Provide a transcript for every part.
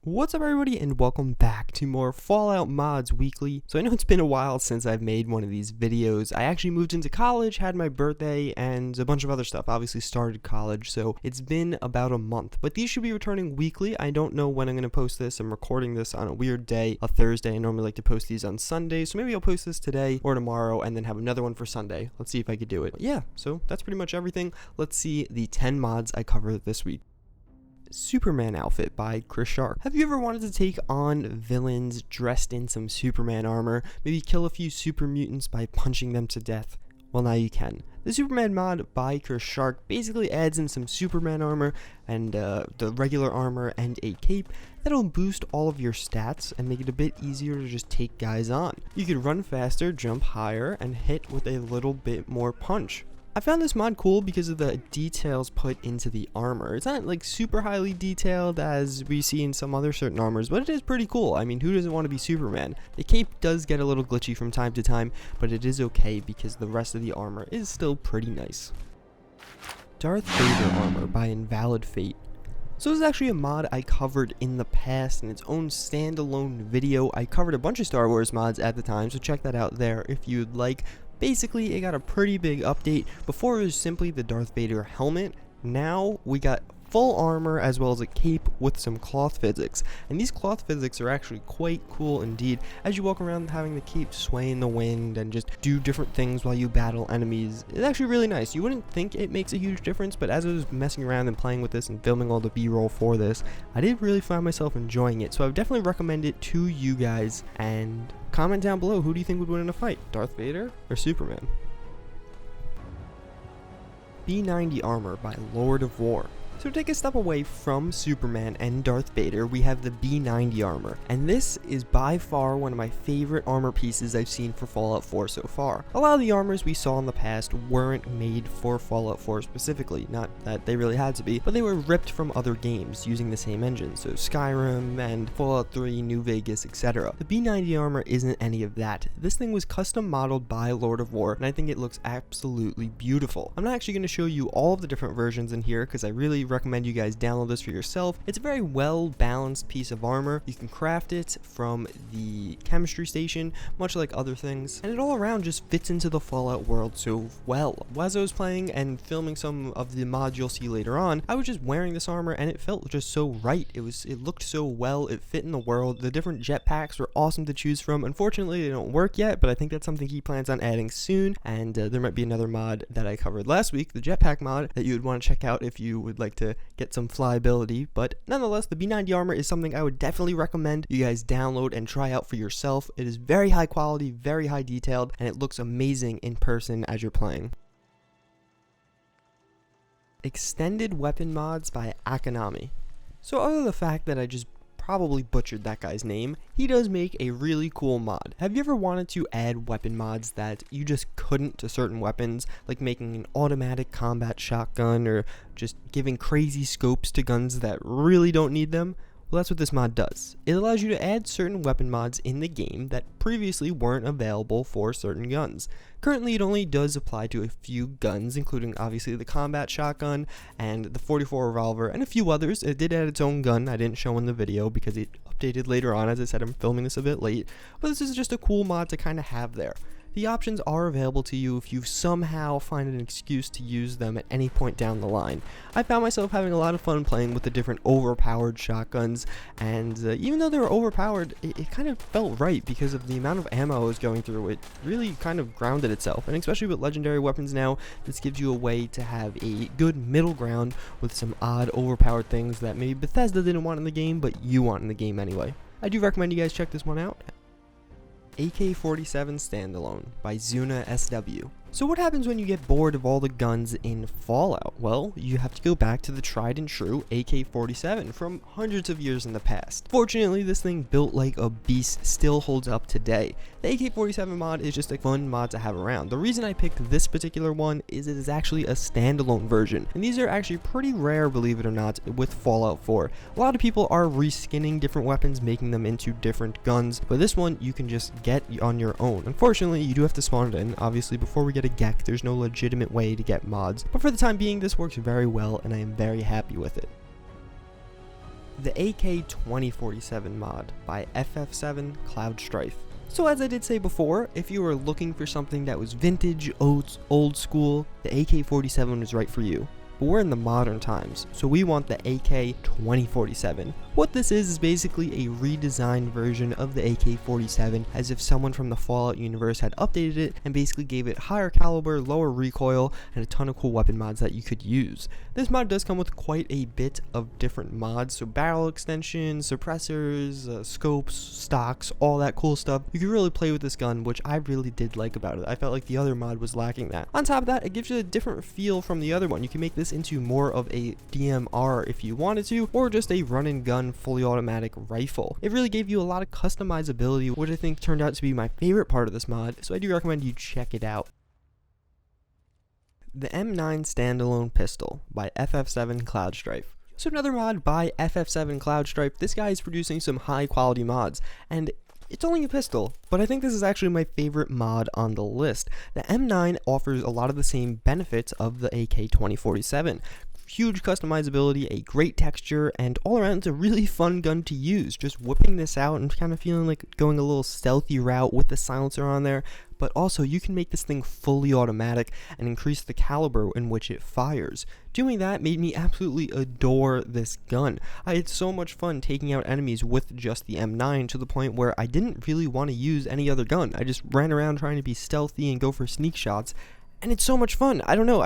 What's up everybody and welcome back to more Fallout Mods Weekly. So I know it's been a while since I've made one of these videos. I actually moved into college, had my birthday, and a bunch of other stuff. Obviously started college, so it's been about a month. But these should be returning weekly. I don't know when I'm going to post this. I'm recording this on a weird day, a Thursday. I normally like to post these on Sunday, so maybe I'll post this today or tomorrow and then have another one for Sunday. Let's see if I could do it. But yeah, so that's pretty much everything. Let's see the 10 mods I covered this week. Superman outfit by Chris Sharp. Have you ever wanted to take on villains dressed in some Superman armor? Maybe kill a few super mutants by punching them to death? Well, now you can. The Superman mod by Chris Sharp basically adds in some Superman armor and the regular armor and a cape that'll boost all of your stats and make it a bit easier to just take guys on. You can run faster, jump higher, and hit with a little bit more punch. I found this mod cool because of the details put into the armor. It's not like super highly detailed as we see in some other certain armors, but it is pretty cool. I mean, who doesn't want to be Superman? The cape does get a little glitchy from time to time, but it is okay because the rest of the armor is still pretty nice. Darth-Vader armor by INVALIDFATE. So this is actually a mod I covered in the past in its own standalone video. I covered a bunch of Star Wars mods at the time, so check that out there if you'd like. Basically, it got a pretty big update. Before it was simply the Darth Vader helmet. Now we got full armor as well as a cape with some cloth physics. And these cloth physics are actually quite cool indeed. As you walk around having the cape sway in the wind and just do different things while you battle enemies, it's actually really nice. You wouldn't think it makes a huge difference, but as I was messing around and playing with this and filming all the B-roll for this, I did really find myself enjoying it. So I would definitely recommend it to you guys. And comment down below, who do you think would win in a fight? Darth Vader or Superman? B90 armor by Lord of War. So to take a step away from Superman and Darth Vader, we have the B90 armor, and this is by far one of my favorite armor pieces I've seen for Fallout 4 so far. A lot of the armors we saw in the past weren't made for Fallout 4 specifically, not that they really had to be, but they were ripped from other games using the same engine, so Skyrim and Fallout 3, New Vegas, etc. The B90 armor isn't any of that. This thing was custom modeled by Lord of War, and I think it looks absolutely beautiful. I'm not actually going to show you all of the different versions in here because I really recommend you guys download this for yourself. It's a very well balanced piece of armor. You can craft it from the chemistry station, much like other things, and it all around just fits into the Fallout world so well. As I was playing and filming some of the mods you'll see later on, I was just wearing this armor and it felt just so right. It looked so well, it fit in the world. The different jetpacks were awesome to choose from. Unfortunately, they don't work yet, but I think that's something he plans on adding soon, and there might be another mod that I covered last week, the jetpack mod, that you would want to check out if you would like to get some flyability. But nonetheless, the B90 armor is something I would definitely recommend you guys download and try out for yourself. It is very high quality, very high detailed, and it looks amazing in person as you're playing. Extended weapon mods by AKANAMI. So other than the fact that I just probably butchered that guy's name, he does make a really cool mod. Have you ever wanted to add weapon mods that you just couldn't to certain weapons, like making an automatic combat shotgun or just giving crazy scopes to guns that really don't need them? Well, that's what this mod does. It allows you to add certain weapon mods in the game that previously weren't available for certain guns. Currently, it only does apply to a few guns, including obviously the combat shotgun and the 44 revolver and a few others. It did add its own gun I didn't show in the video because it updated later on. As I said, I'm filming this a bit late, but this is just a cool mod to kind of have there. The options are available to you if you somehow find an excuse to use them at any point down the line. I found myself having a lot of fun playing with the different overpowered shotguns, and even though they were overpowered, it kind of felt right because of the amount of ammo I was going through. It really kind of grounded itself, and especially with legendary weapons now, this gives you a way to have a good middle ground with some odd overpowered things that maybe Bethesda didn't want in the game, but you want in the game anyway. I do recommend you guys check this one out. AK-47 Standalone by ZUNASW. So what happens when you get bored of all the guns in Fallout? Well, you have to go back to the tried and true AK-47 from hundreds of years in the past. Fortunately, this thing built like a beast still holds up today. The AK-47 mod is just a fun mod to have around. The reason I picked this particular one is it is actually a standalone version, and these are actually pretty rare, believe it or not, with Fallout 4. A lot of people are reskinning different weapons, making them into different guns, but this one you can just get on your own. Unfortunately, you do have to spawn it in. Obviously, before we get a GEC, there's no legitimate way to get mods, but for the time being, this works very well, and I am very happy with it. the AK-2047 mod by FF7 Cloud Strife. So as I did say before, if you were looking for something that was vintage, old school, the AK-47 was right for you. But we're in the modern times, so we want the AK-2047. What this is basically a redesigned version of the AK-47, as if someone from the Fallout universe had updated it and basically gave it higher caliber, lower recoil, and a ton of cool weapon mods that you could use. This mod does come with quite a bit of different mods, so barrel extensions, suppressors, scopes, stocks, all that cool stuff. You can really play with this gun, which I really did like about it. I felt like the other mod was lacking that. On top of that, it gives you a different feel from the other one. You can make this into more of a DMR if you wanted to, or just a run and gun fully automatic rifle. It really gave you a lot of customizability, which I think turned out to be my favorite part of this mod, so I do recommend you check it out. The M9 Standalone Pistol by FF7 Cloud Strife. So another mod by FF7 Cloud Strife. This guy is producing some high quality mods, and it's only a pistol, but I think this is actually my favorite mod on the list. The M9 offers a lot of the same benefits of the AK-2047. Huge customizability, a great texture, and all around it's a really fun gun to use. Just whipping this out and kind of feeling like going a little stealthy route with the silencer on there. But also you can make this thing fully automatic and increase the caliber in which it fires. Doing that made me absolutely adore this gun. I had so much fun taking out enemies with just the M9 to the point where I didn't really want to use any other gun. I just ran around trying to be stealthy and go for sneak shots. And it's so much fun. I don't know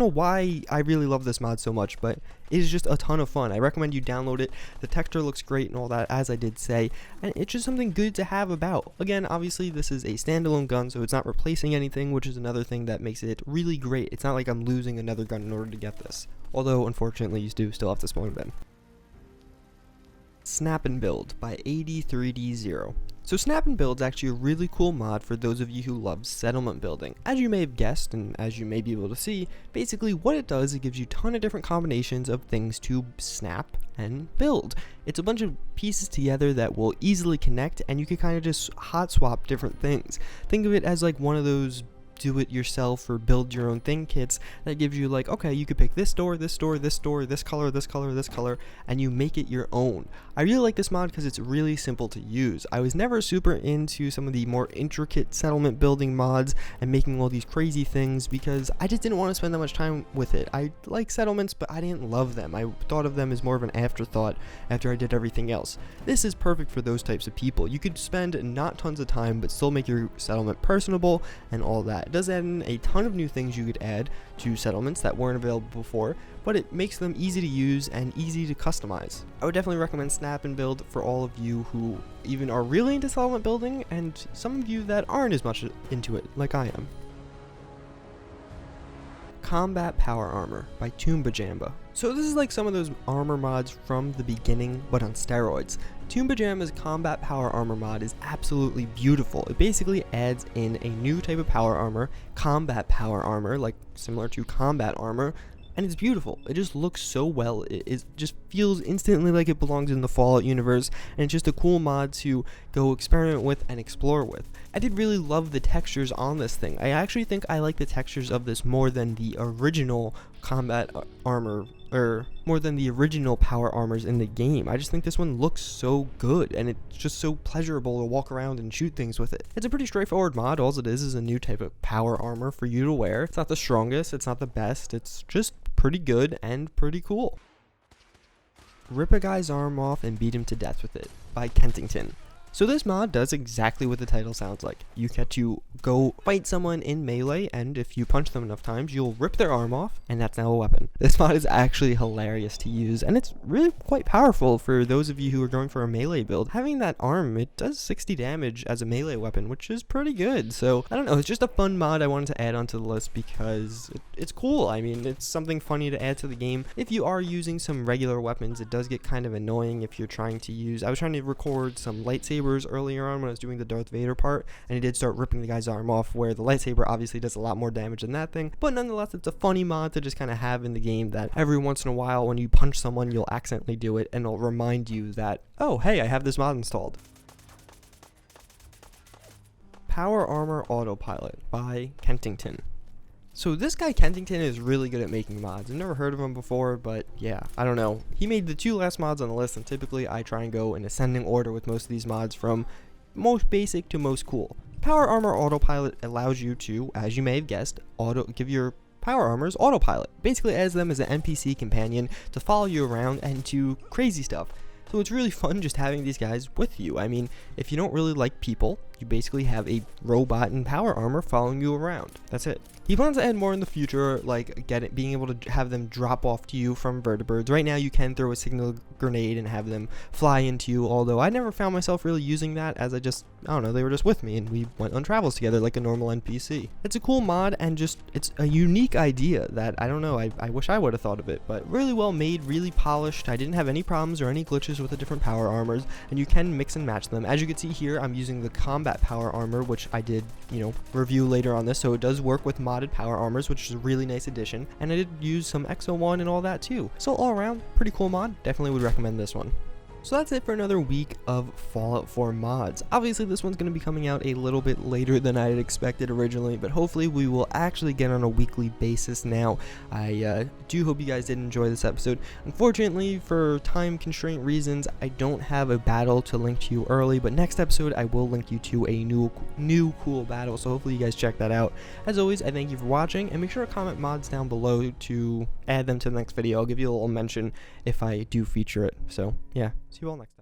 why I really love this mod so much, but it is just a ton of fun. I recommend you download it. The texture looks great and all that, as I did say, and it's just something good to have about. Again, obviously this is a standalone gun, so it's not replacing anything, which is another thing that makes it really great. It's not like I'm losing another gun in order to get this. Although, unfortunately, you do still have to spawn them. Snap and Build by 83D0. So Snap and Build is actually a really cool mod for those of you who love settlement building. As you may have guessed, and as you may be able to see, basically what it does, it gives you a ton of different combinations of things to snap and build. It's a bunch of pieces together that will easily connect, and you can kind of just hot swap different things. Think of it as like one of those do it yourself or build your own thing kits that gives you like, okay, you could pick this door, this door, this door, this color, this color, this color, and you make it your own. I really like this mod because it's really simple to use. I was never super into some of the more intricate settlement building mods and making all these crazy things because I just didn't want to spend that much time with it. I like settlements, but I didn't love them. I thought of them as more of an afterthought after I did everything else. This is perfect for those types of people. You could spend not tons of time but still make your settlement personable and all that. It does add in a ton of new things you could add to settlements that weren't available before, but it makes them easy to use and easy to customize. I would definitely recommend Snap and Build for all of you who even are really into settlement building and some of you that aren't as much into it like I am. Combat Power Armor by TUMBAJAMBA. So this is like some of those armor mods from the beginning, but on steroids. TUMBAJAMBA's Combat Power Armor mod is absolutely beautiful. It basically adds in a new type of power armor, Combat Power Armor, like similar to combat armor, and it's beautiful. It just looks so well. It just feels instantly like it belongs in the Fallout universe, and it's just a cool mod to go experiment with and explore with. I did really love the textures on this thing. I actually think I like the textures of this more than the original combat armor, or more than the original power armors in the game. I just think this one looks so good, and it's just so pleasurable to walk around and shoot things with it. It's a pretty straightforward mod. All it is a new type of power armor for you to wear. It's not the strongest, it's not the best, it's just pretty good and pretty cool. Rip a guy's arm off and beat him to death with it by KENTINGTON. So this mod does exactly what the title sounds like. You get to go fight someone in melee, and if you punch them enough times, you'll rip their arm off, and that's now a weapon. This mod is actually hilarious to use, and it's really quite powerful for those of you who are going for a melee build. Having that arm, it does 60 damage as a melee weapon, which is pretty good. So, I don't know, it's just a fun mod I wanted to add onto the list because it's cool. I mean, it's something funny to add to the game. If you are using some regular weapons, it does get kind of annoying if you're trying to use... I was trying to record some lightsabers earlier on when I was doing the Darth-Vader part, and he did start ripping the guy's arm off, where the lightsaber obviously does a lot more damage than that thing, but nonetheless it's a funny mod to just kind of have in the game that every once in a while when you punch someone you'll accidentally do it, and it'll remind you that, oh hey, I have this mod installed. Power Armor Autopilot by KENTINGTON. So this guy Kentington is really good at making mods. I've never heard of him before, but yeah, I don't know. He made the 2 last mods on the list, and typically I try and go in ascending order with most of these mods from most basic to most cool. Power Armor Autopilot allows you to, as you may have guessed, give your power armors autopilot. Basically adds them as an NPC companion to follow you around and do crazy stuff. So it's really fun just having these guys with you. I mean, if you don't really like people, you basically have a robot in power armor following you around. That's it. He plans to add more in the future, like being able to have them drop off to you from vertibirds. Right now you can throw a signal grenade and have them fly into you, although I never found myself really using that, as I don't know, they were just with me and we went on travels together like a normal NPC. It's a cool mod, and it's a unique idea that, I don't know, I wish I would have thought of it, but really well made, really polished. I didn't have any problems or any glitches with the different power armors, and you can mix and match them. As you can see here, I'm using the combat power armor, which I did, review later on this, so it does work with modded power armors, which is a really nice addition, and I did use some Exo 1 and all that too. So all around, pretty cool mod. Definitely would recommend this one. So that's it for another week of Fallout 4 mods. Obviously this one's going to be coming out a little bit later than I had expected originally, but hopefully we will actually get on a weekly basis now. I do hope you guys did enjoy this episode. Unfortunately, for time constraint reasons, I don't have a battle to link to you early, but next episode I will link you to a new cool battle, so hopefully you guys check that out. As always, I thank you for watching, and make sure to comment mods down below to add them to the next video. I'll give you a little mention if I do feature it. So yeah, see you all next time.